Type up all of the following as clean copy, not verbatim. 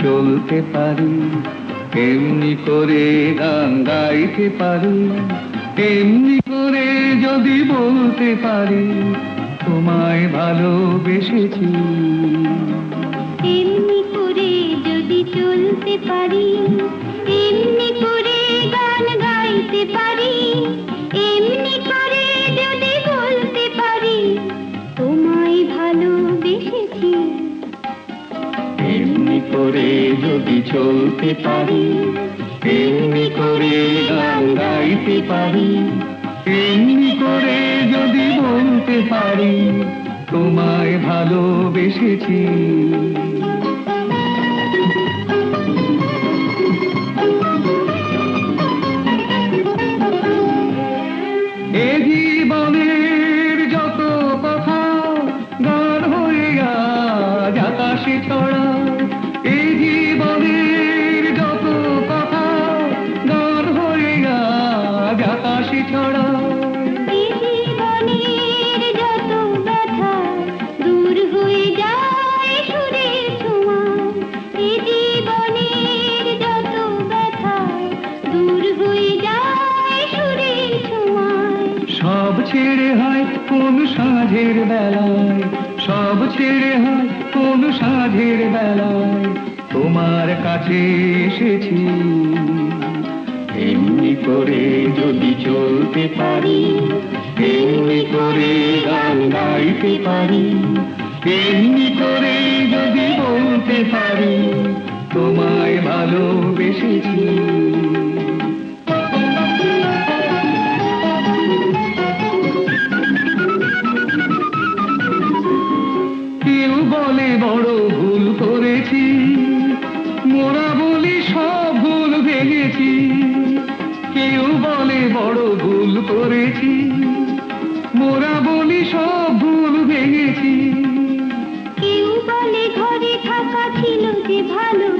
চলতে পারি, এমনি করে গান গাইতে পারি, এমনি করে যদি বলতে পারি তোমায় ভালোবেসেছি। এমনি করে যদি চলতে পারি, এমনি করে গান গাইতে পারি, এমনি করে যদি বলতে পারি তোমায় ভালোবেসেছি। এমনি করে যদি চলতে পারি, এমনি করে গান গাইতে পারি, এমনি করে যদি বলতে পারি তোমায় ভালোবেসেছি। এ জীবনের যত কথা গান হয়ে আজ আকাশে ছড়া, এই জীবনের যত কথা গান হয়ে আজ আকাশে ছড়া। এই জীবনের যত ব্যথা দূর হয়ে যায় সুরের ছোঁয়ায়, এই জীবনের যত ব্যথা দূর হয়ে যায় সুরের ছোঁয়ায়। সব ছেড়ে হয় কোন সাঁঝের বেলায়, সব ছেড়ে হয় কোন সাঁঝের বেলায় তোমার কাছে এসেছি। এমনি করে যদি চলতে পারি, এমনি করে গান গাইতে পারি, এমনি করে যদি বলতে পারি তোমায় ভালোবেসেছি। কেউ বলে বড় ভুল করেছি, মোরা বলি সব ভুল ভেঙেছি। কেউ বলে বড় ভুল করেছি, মোরা বলি সব ভুল ভেঙেছি। কেউ বলে ঘরে থাকা ছিল যে ভালো,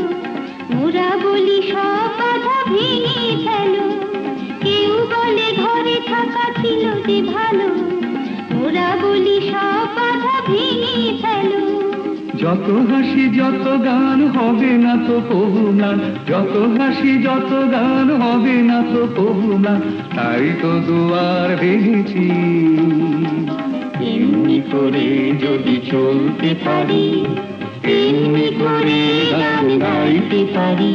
মোরা বলি সব বাধা ভেঙে ফেলো। কেউ বলে ঘরে থাকা ছিল যে ভালো, মোরা বলি সব বাধা ভেঙে ফেলো। যত হাসি যত গান হবে না তো কবুলার, যত হাসি যত গান হবে না তো কবুলার, তাই তো দুয়ার ভেঙেছি। এমনি করে যদি চলতে পারি, এমনি করে গান গাইতে পারি,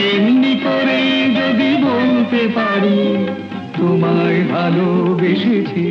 এমনি করে যদি বলতে পারি তোমায় ভালোবেসেছি।